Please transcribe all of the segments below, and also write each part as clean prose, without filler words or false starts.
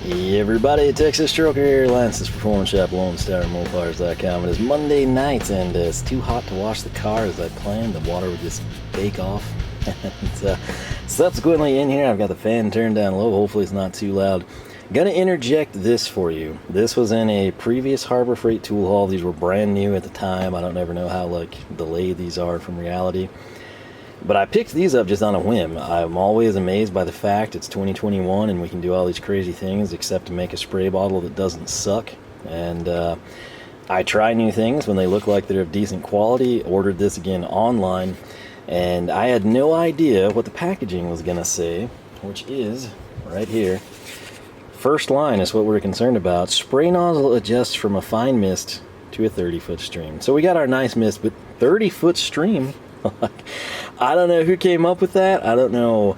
Hey everybody, Texas Stroker here, Lance's Performance Shop, Lone Star, Mopars.com. It is Monday night and it's too hot to wash the car as I planned. The water would just bake off. And, subsequently in here, I've got the fan turned down low. Hopefully it's not too loud. Gonna interject this for you. This was in a previous Harbor Freight tool haul. These were brand new at the time. I don't ever know how delayed these are from reality. But I picked these up just on a whim. I'm always amazed by the fact it's 2021 and we can do all these crazy things except to make a spray bottle that doesn't suck. And I try new things when they look like they're of decent quality. Ordered this again online, and I had no idea what the packaging was going to say, which is right here. First line is what we're concerned about. Spray nozzle adjusts from a fine mist to a 30-foot stream. So we got our nice mist, but 30-foot stream? I don't know who came up with that. I don't know.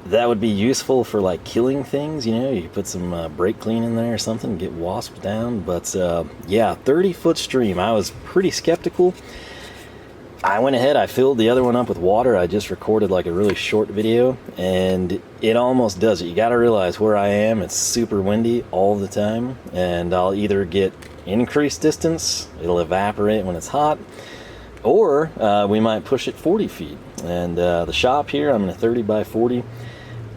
That would be useful for like killing things, you know. You put some brake clean in there or something, get wasps down. But yeah, 30-foot stream. I was pretty skeptical. I went ahead, I filled the other one up with water. I just recorded like a really short video, and it almost does it. You got to realize where I am. It's super windy all the time, and I'll either get increased distance, it'll evaporate when it's hot, or we might push it 40 feet. And the shop here, I'm in a 30 by 40.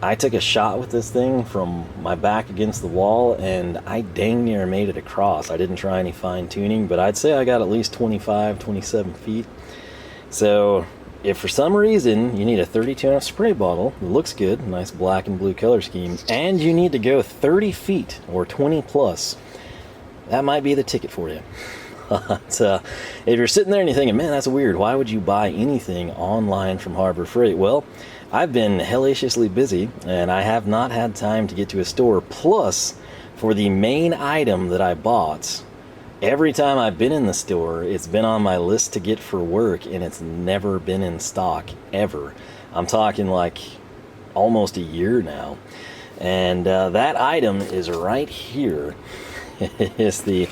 I took a shot with this thing from my back against the wall, and I dang near made it across. I didn't try any fine tuning, but I'd say I got at least 25, 27 feet. So if for some reason you need a 32-ounce spray bottle, it looks good, nice black and blue color scheme, and you need to go 30 feet or 20 plus, that might be the ticket for you. But, if you're sitting there and you're thinking, man, that's weird, why would you buy anything online from Harbor Freight? Well, I've been hellaciously busy and I have not had time to get to a store. Plus, for the main item that I bought, every time I've been in the store, it's been on my list to get for work, and it's never been in stock, ever. I'm talking like almost a year now. And that item is right here. It's the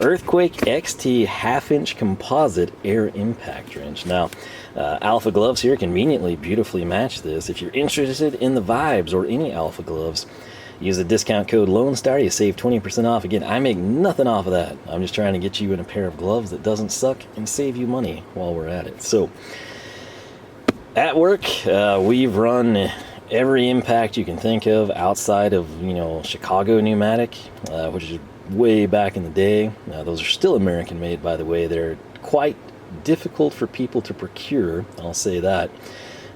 Earthquake XT half-inch composite air impact wrench. Now, Alpha gloves here conveniently beautifully match this. If you're interested in the vibes or any Alpha gloves, use the discount code Lone Star. You save 20% off. Again, I make nothing off of that. I'm just trying to get you in a pair of gloves that doesn't suck and save you money while we're at it. So, at work, we've run every impact you can think of outside of, you know, Chicago Pneumatic, which is way back in the day. Those are still American made, by the way. They're quite difficult for people to procure, I'll say that.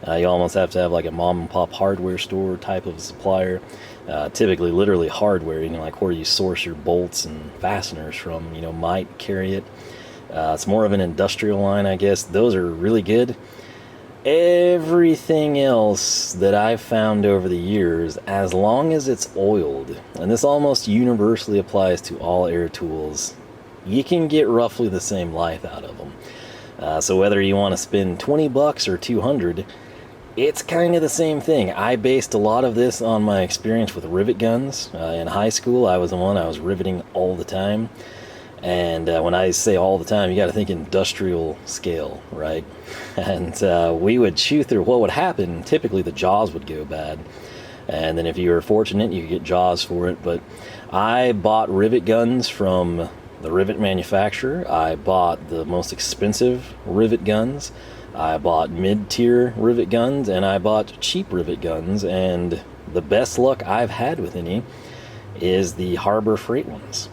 You almost have to have like a mom and pop hardware store type of supplier. Typically literally hardware, you know, like where you source your bolts and fasteners from, you know, might carry it. It's more of an industrial line, I guess. Those are really good. Everything else that I've found over the years, as long as it's oiled, and this almost universally applies to all air tools, you can get roughly the same life out of them. So whether you want to spend 20 bucks or 200, it's kind of the same thing. I based a lot of this on my experience with rivet guns. In high school, I was the one I was riveting all the time. And when I say all the time, you got to think industrial scale, right? And we would chew through. What would happen, typically the jaws would go bad. And then if you were fortunate, you could get jaws for it. But I bought rivet guns from the rivet manufacturer. I bought the most expensive rivet guns. I bought mid-tier rivet guns, and I bought cheap rivet guns. And the best luck I've had with any is the Harbor Freight ones.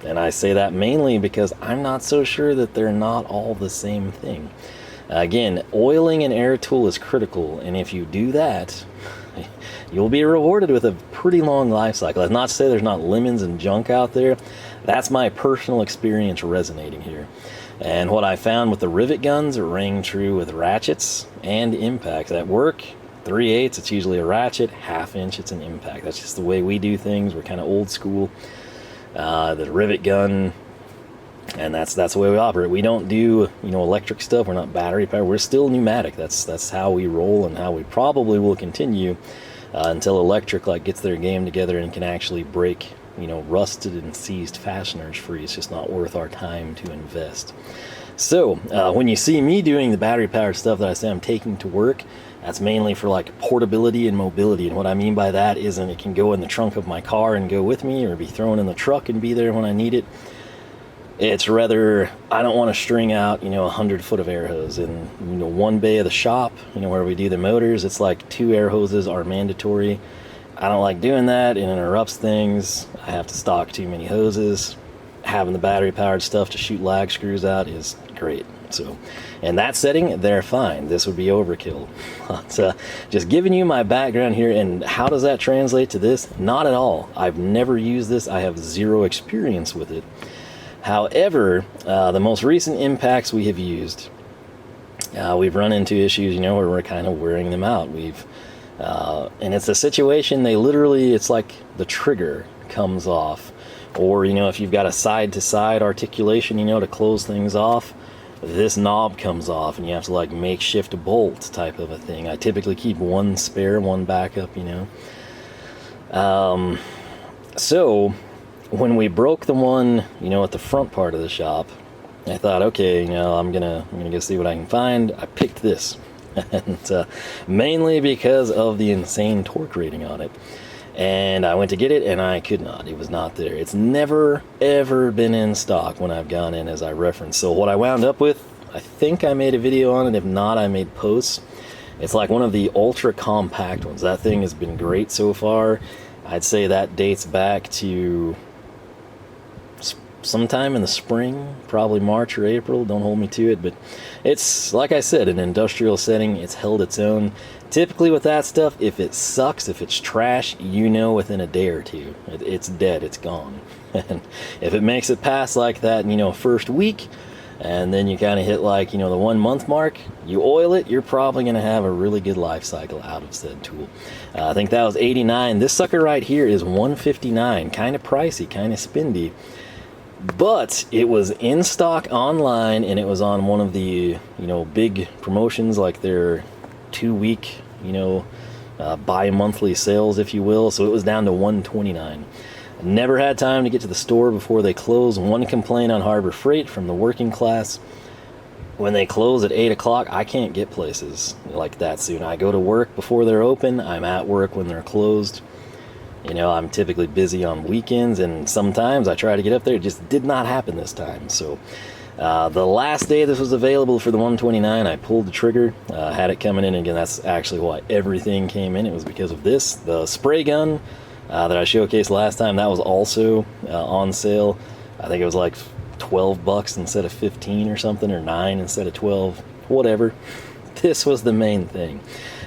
And I say that mainly because I'm not so sure that they're not all the same thing. Again, oiling an air tool is critical, and if you do that, you'll be rewarded with a pretty long life cycle. That's not to say there's not lemons and junk out there. That's my personal experience resonating here. And what I found with the rivet guns rang true with ratchets and impacts. At work, 3/8, it's usually a ratchet, 1/2 inch, it's an impact. That's just the way we do things. We're kind of old school. The rivet gun, and that's the way we operate. We don't do, you know, electric stuff. We're not battery powered. We're still pneumatic. That's how we roll, and how we probably will continue until electric gets their game together and can actually break, you know, rusted and seized fasteners free. It's just not worth our time to invest. So when you see me doing the battery powered stuff that I say I'm taking to work, That's mainly for like portability and mobility. And what I mean by that isn't it can go in the trunk of my car and go with me, or be thrown in the truck and be there when I need it. It's rather, I don't want to string out, 100 foot of air hose in, one bay of the shop, where we do the motors. It's like 2 air hoses are mandatory. I don't like doing that. It interrupts things. I have to stock too many hoses. Having the battery powered stuff to shoot lag screws out is great. So in that setting, they're fine. This would be overkill. But, just giving you my background here, and how does that translate to this? Not at all. I've never used this. I have 0 experience with it. However, the most recent impacts we have used, we've run into issues, where we're kind of wearing them out. And it's a situation, it's like the trigger comes off. Or, if you've got a side-to-side articulation, to close things off, this knob comes off and you have to like makeshift a bolt type of a thing. I typically keep 1 spare, 1 backup, So when we broke the one, at the front part of the shop, I thought, okay, I'm gonna go see what I can find. I picked this, and mainly because of the insane torque rating on it. And I went to get it, and I could not. It was not there. It's never, ever been in stock when I've gone in, as I referenced. So what I wound up with, I think I made a video on it. If not, I made posts. It's like one of the ultra compact ones. That thing has been great so far. I'd say that dates back to sometime in the spring, probably March or April. Don't hold me to it, but it's, like I said, an industrial setting. It's held its own. Typically with that stuff, if it sucks, if it's trash, within a day or two, it's dead, it's gone. And if it makes it past like that, first week, and then you kind of hit like, the 1 month mark, you oil it, you're probably going to have a really good life cycle out of said tool. I think that was $89. This sucker right here is $159. Kind of pricey, kind of spendy. But it was in stock online, and it was on one of the, big promotions, like their 2-week, bi-monthly sales, if you will. So it was down to $129. Never had time to get to the store before they closed. One complaint on Harbor Freight from the working class: when they close at 8 o'clock, I can't get places like that soon. I go to work before they're open. I'm at work when they're closed. I'm typically busy on weekends, and sometimes I try to get up there. It just did not happen this time. So the last day this was available for the $129, I pulled the trigger, had it coming in. Again, that's actually why everything came in. It was because of this. The spray gun that I showcased last time, that was also on sale. I think it was like $12 instead of 15 or something, or 9 instead of 12, whatever. This was the main thing.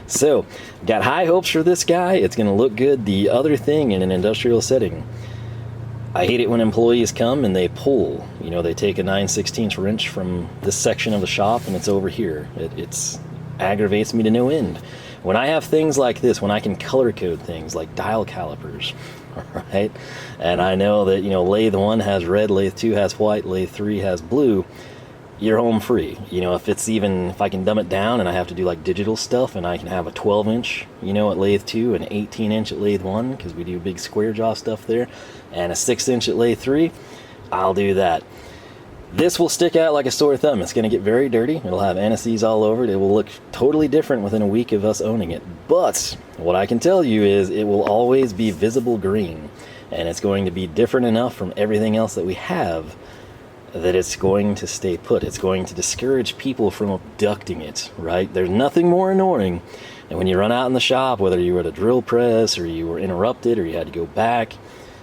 So, got high hopes for this guy. It's going to look good. The other thing, in an industrial setting, I hate it when employees come and they pull. They take a 9/16 wrench from this section of the shop and it's over here. It aggravates me to no end. When I have things like this, when I can color code things like dial calipers, right? And I know that, lathe 1 has red, lathe 2 has white, lathe 3 has blue. You're home free. If I can dumb it down and I have to do like digital stuff, and I can have a 12-inch, at lathe 2, an 18-inch at lathe 1, because we do big square jaw stuff there, and a 6-inch at lathe 3, I'll do that. This will stick out like a sore thumb. It's going to get very dirty. It'll have anti-seize all over it. It will look totally different within a week of us owning it. But what I can tell you is it will always be visible green, and it's going to be different enough from everything else that we have that it's going to stay put. It's going to discourage people from abducting it, right? There's nothing more annoying than when you run out in the shop, whether you were at a drill press or you were interrupted or you had to go back,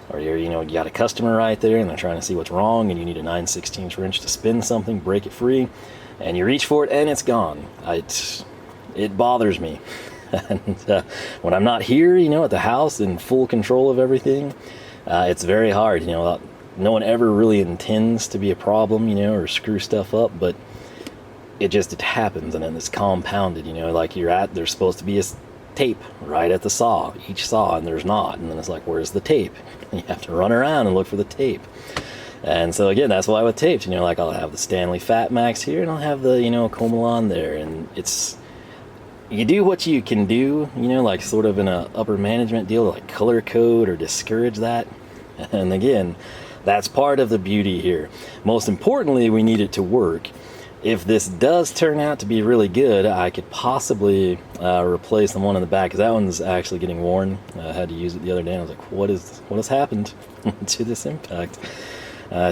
or you got a customer right there and they're trying to see what's wrong, and you need a 9/16 wrench to spin something, break it free, and you reach for it and it's gone. It bothers me. And when I'm not here, at the house in full control of everything, it's very hard. No one ever really intends to be a problem, or screw stuff up, but it happens, and then it's compounded, like there's supposed to be a tape right at the saw, each saw, and there's not, and then it's like, where's the tape? And you have to run around and look for the tape. And so again, that's why with tapes, like I'll have the Stanley Fat Max here, and I'll have the, Comalon there, and you do what you can do, like sort of in a upper management deal, like color code or discourage that. And again, that's part of the beauty here. Most importantly, we need it to work. if this does turn out to be really good, I could possibly replace the one in the back, because that one's actually getting worn. I had to use it the other day, and I was like, what has happened to this impact?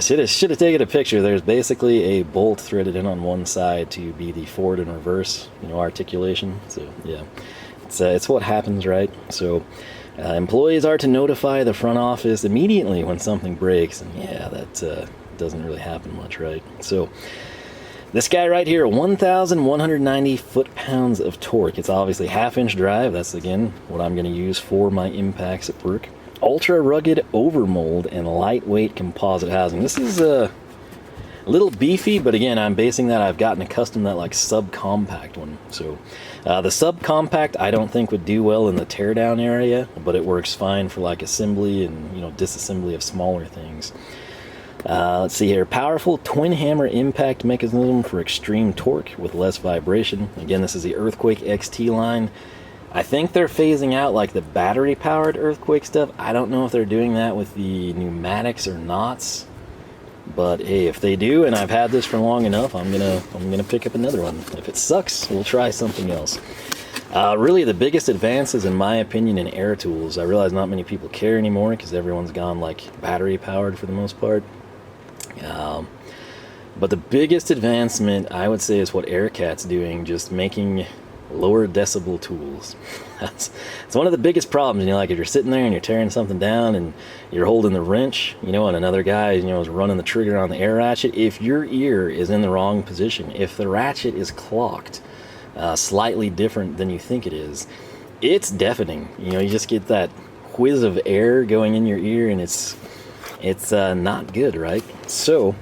Should have taken a picture. There's basically a bolt threaded in on one side to be the forward and reverse, articulation. So yeah, it's what happens, right? So employees are to notify the front office immediately when something breaks, and yeah, that doesn't really happen much, right? So this guy right here, 1,190 foot-pounds of torque. It's obviously half-inch drive. That's, again, what I'm going to use for my impacts at work. Ultra-rugged overmold and lightweight composite housing. This is a little beefy, but again, I'm basing that, I've gotten accustomed to that like subcompact one. So the subcompact I don't think would do well in the teardown area, but it works fine for like assembly and, disassembly of smaller things. Let's see here. Powerful twin hammer impact mechanism for extreme torque with less vibration. Again, this is the Earthquake XT line. I think they're phasing out like the battery powered Earthquake stuff. I don't know if they're doing that with the pneumatics or not, but hey, if they do, and I've had this for long enough, I'm gonna pick up another one. If it sucks, we'll try something else. Really the biggest advances in my opinion in air tools, I realize not many people care anymore because everyone's gone like battery powered for the most part. But the biggest advancement I would say is what Aircat's doing, just making lower decibel tools. It's one of the biggest problems, like if you're sitting there and you're tearing something down and you're holding the wrench, and another guy, is running the trigger on the air ratchet. If your ear is in the wrong position, if the ratchet is clocked slightly different than you think it is, it's deafening. You just get that whiz of air going in your ear, and it's not good, right? So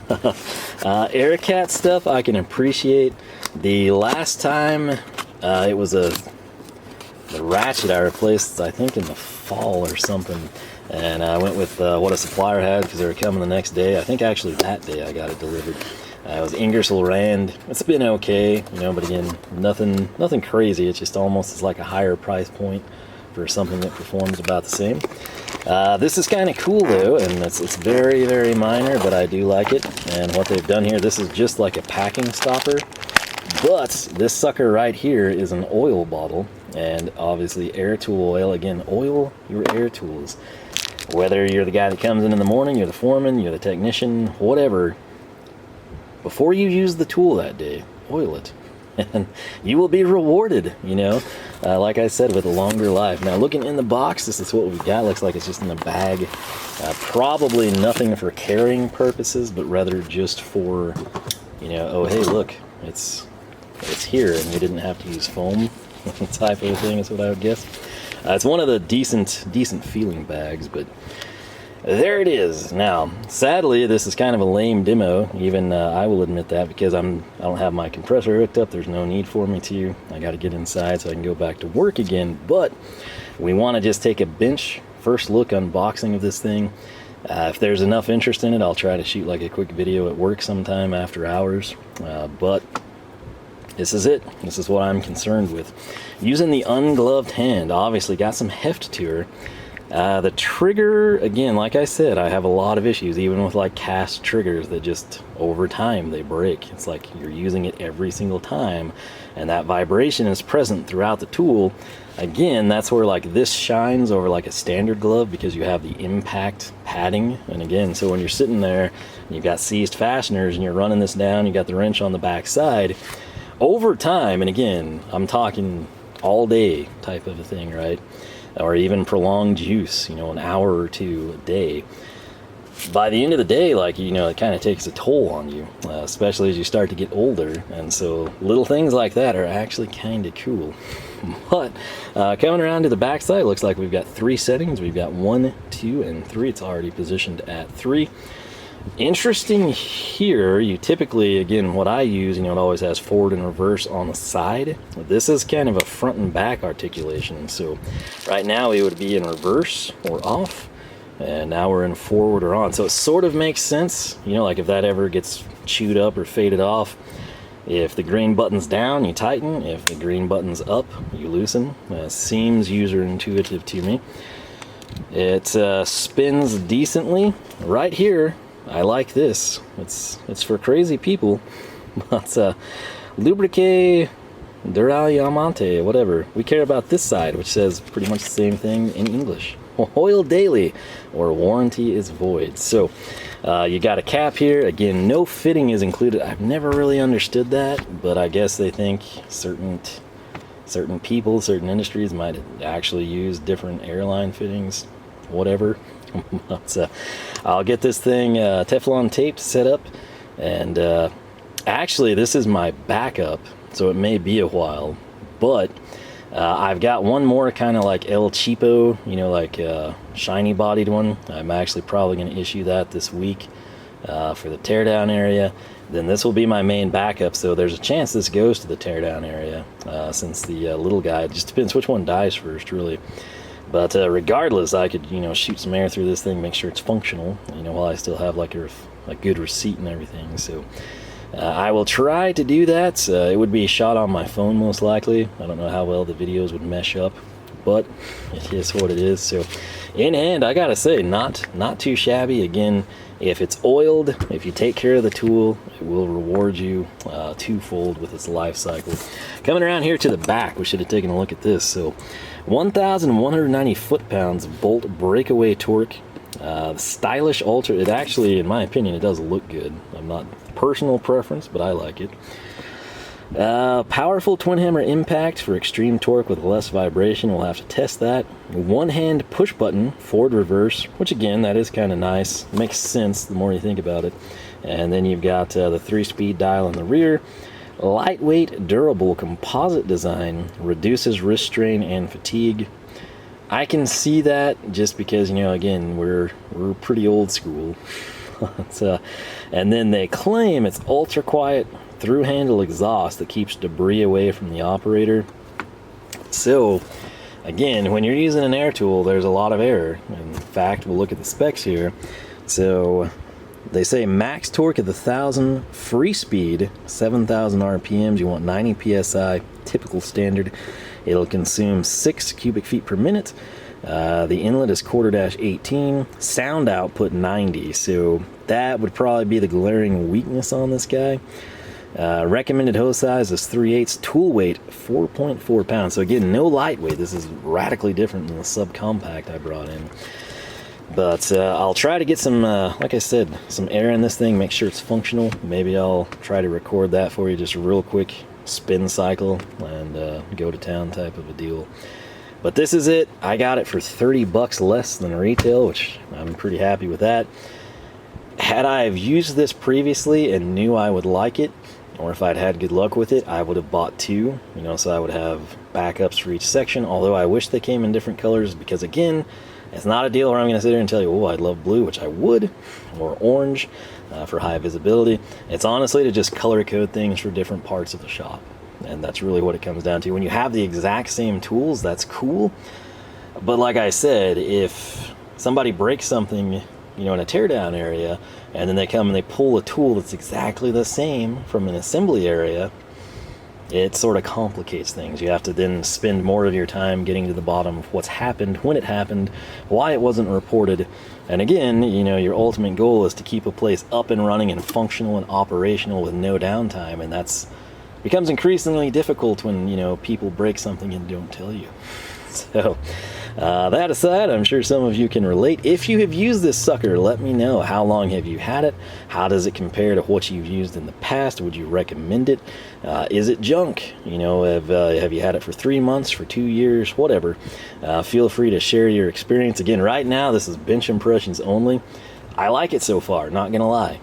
Aircat stuff I can appreciate. The last time it was the ratchet I replaced, I think in the fall or something, and I went with what a supplier had because they were coming the next day. I think actually that day I got it delivered. It was Ingersoll Rand. It's been okay, but again, nothing crazy. It's just almost like a higher price point for something that performs about the same. This is kind of cool though, and it's very, very minor, but I do like it. And what they've done here, this is just like a packing stopper, but this sucker right here is an oil bottle, and obviously air tool oil. Again, oil your air tools. Whether you're the guy that comes in the morning, you're the foreman, you're the technician, whatever, before you use the tool that day, oil it. And you will be rewarded, like I said, with a longer life. Now, looking in the box, this is what we've got. Looks like it's just in a bag. Probably nothing for carrying purposes, but rather just for, oh, hey, look, it's here, and we didn't have to use foam type of thing is what I would guess. It's one of the decent feeling bags, but there it is. Now, sadly, this is kind of a lame demo. Even I will admit that, because I don't have my compressor hooked up. There's no need for me to. I got to get inside so I can go back to work again. But we want to just take a bench first look unboxing of this thing. If there's enough interest in it, I'll try to shoot like a quick video at work sometime after hours. But this is it. This is what I'm concerned with. Using the ungloved hand, obviously got some heft to her. The trigger, again, like I said, I have a lot of issues, even with like cast triggers that just over time they break. It's like you're using it every single time, and that vibration is present throughout the tool. Again, that's where like this shines over like a standard glove, because you have the impact padding. And again, so when you're sitting there and you've got seized fasteners and you're running this down, you got the wrench on the back side, over time, and again, I'm talking all day type of a thing, right? Or even prolonged use, an hour or two a day. By the end of the day, like, it kind of takes a toll on you, especially as you start to get older. And so little things like that are actually kind of cool. But coming around to the back side, looks like we've got 3 settings. We've got 1, 2, and 3. It's already positioned at 3. Interesting here, you typically, again, what I use, it always has forward and reverse on the side. This is kind of a front and back articulation. So right now it would be in reverse or off, and now we're in forward or on. So it sort of makes sense, like if that ever gets chewed up or faded off, if the green button's down, you tighten. If the green button's up, you loosen. Seems user intuitive to me. It spins decently. Right here, I like this. It's for crazy people. But lubrique duraliamante, whatever. We care about this side, which says pretty much the same thing in English. Oil daily, or warranty is void. So you got a cap here. Again, no fitting is included. I've never really understood that, but I guess they think certain people, certain industries might actually use different airline fittings, whatever. But, I'll get this thing Teflon taped, set up, and actually this is my backup, so it may be a while, but I've got one more kind of like El Cheapo, you know, like shiny bodied one. I'm actually probably going to issue that this week for the teardown area. Then this will be my main backup, so there's a chance this goes to the teardown area since the little guy, it just depends which one dies first, really. But regardless, I could, you know, shoot some air through this thing, make sure it's functional, you know, while I still have like a good receipt and everything. So I will try to do that. It would be shot on my phone most likely. I don't know how well the videos would mesh up, but it is what it is. So in hand, I gotta say, not too shabby. Again, if it's oiled, if you take care of the tool, it will reward you twofold with its life cycle. Coming around here to the back, we should have taken a look at this. So 1,190 foot-pounds of bolt breakaway torque. Stylish ultra. It actually, in my opinion, it does look good. I'm not personal preference, but I like it. Powerful twin hammer impact for extreme torque with less vibration. We'll have to test that. One hand push button forward reverse, which again, that is kind of nice. Makes sense the more you think about it. And then you've got the 3-speed dial in the rear. Lightweight, durable composite design, reduces wrist strain and fatigue. I can see that just because, you know, again, we're pretty old school. And then they claim it's ultra quiet through handle exhaust that keeps debris away from the operator. So again, when you're using an air tool, there's a lot of air. In fact, we'll look at the specs here. So they say max torque of 1,000, free speed 7,000 RPMs. You want 90 psi, typical standard. It'll consume 6 cubic feet per minute. The inlet is ~18, sound output 90, so that would probably be the glaring weakness on this guy. Recommended hose size is 3/8, tool weight 4.4 pounds. So again, no lightweight. This is radically different than the subcompact I brought in. But I'll try to get some, like I said, some air in this thing, make sure it's functional. Maybe I'll try to record that for you, just a real quick spin cycle and go to town type of a deal. But this is it. I got it for 30 bucks less than retail, which I'm pretty happy with that. Had I have used this previously and knew I would like it, or if I'd had good luck with it, I would have bought 2, you know, so I would have backups for each section, although I wish they came in different colors, because again, it's not a deal where I'm going to sit here and tell you, oh, I'd love blue, which I would, or orange for high visibility. It's honestly to just color code things for different parts of the shop. And that's really what it comes down to. When you have the exact same tools, that's cool. But like I said, if somebody breaks something, you know, in a teardown area, and then they come and they pull a tool that's exactly the same from an assembly area, it sort of complicates things. You have to then spend more of your time getting to the bottom of what's happened, when it happened, why it wasn't reported. And again, you know, your ultimate goal is to keep a place up and running and functional and operational with no downtime, and that's becomes increasingly difficult when, you know, people break something and don't tell you. So that aside, I'm sure some of you can relate. If you have used this sucker, let me know. How long have you had it? How does it compare to what you've used in the past? Would you recommend it? Is it junk? You know, have you had it for 3 months, for 2 years, whatever? Feel free to share your experience. Again, right now, this is bench impressions only. I like it so far, not gonna lie.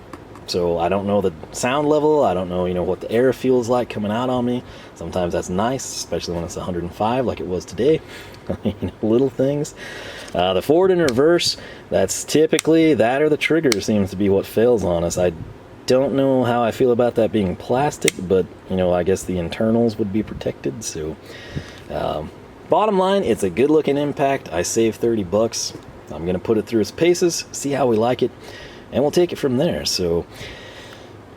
So I don't know the sound level, I don't know, you know, what the air feels like coming out on me. Sometimes that's nice, especially when it's 105 like it was today. You know, little things. The forward and reverse, that's typically, that or the trigger seems to be what fails on us. I don't know how I feel about that being plastic, but, you know, I guess the internals would be protected. So bottom line, it's a good looking impact. I saved 30 bucks. I'm gonna put it through its paces, see how we like it, and we'll take it from there. So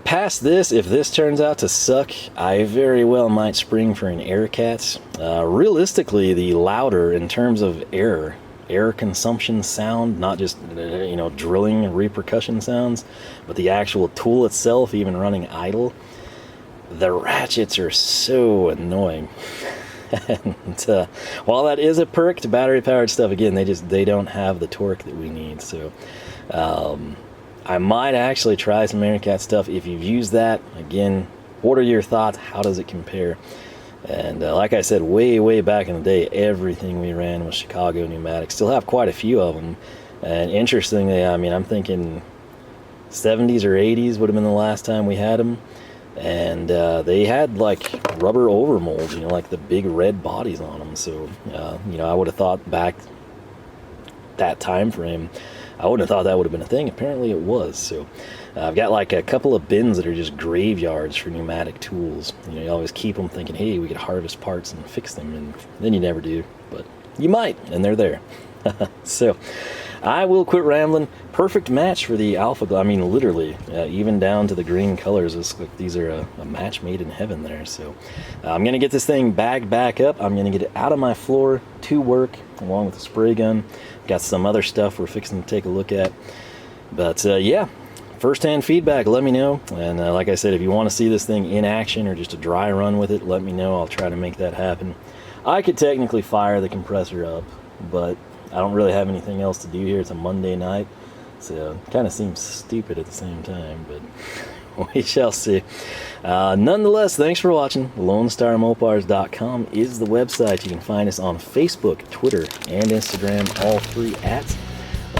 past this, if this turns out to suck, I very well might spring for an Aircat. Realistically, the louder in terms of air consumption sound, not just, you know, drilling and repercussion sounds, but the actual tool itself, even running idle, the ratchets are so annoying. And while that is a perk to battery powered stuff, again, they don't have the torque that we need. So I might actually try some Aircat stuff. If you've used that, again, what are your thoughts? How does it compare? And like I said, way back in the day, everything we ran was Chicago Pneumatic. Still have quite a few of them. And interestingly, I mean, I'm thinking 70s or 80s would have been the last time we had them. And they had like rubber overmolds, you know, like the big red bodies on them. So, you know, I would have thought back that time frame, I wouldn't have thought that would have been a thing. Apparently it was. So I've got like a couple of bins that are just graveyards for pneumatic tools. You know, you always keep them thinking, hey, we could harvest parts and fix them, and then you never do. But you might, and they're there. So I will quit rambling. Perfect match for the Alpha. I mean, literally, even down to the green colors. It's like these are a match made in heaven there. So I'm going to get this thing bagged back up. I'm going to get it out of my floor to work, along with the spray gun. Got some other stuff we're fixing to take a look at. But yeah, first-hand feedback, let me know. And like I said, if you want to see this thing in action or just a dry run with it, let me know. I'll try to make that happen. I could technically fire the compressor up, but I don't really have anything else to do here. It's a Monday night, so it kind of seems stupid at the same time, but we shall see. Nonetheless, thanks for watching. LoneStarMopars.com is the website. You can find us on Facebook, Twitter, and Instagram, all three at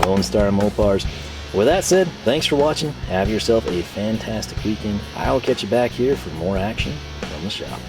Lone Star Mopars. With that said, thanks for watching. Have yourself a fantastic weekend. I'll catch you back here for more action from the shop.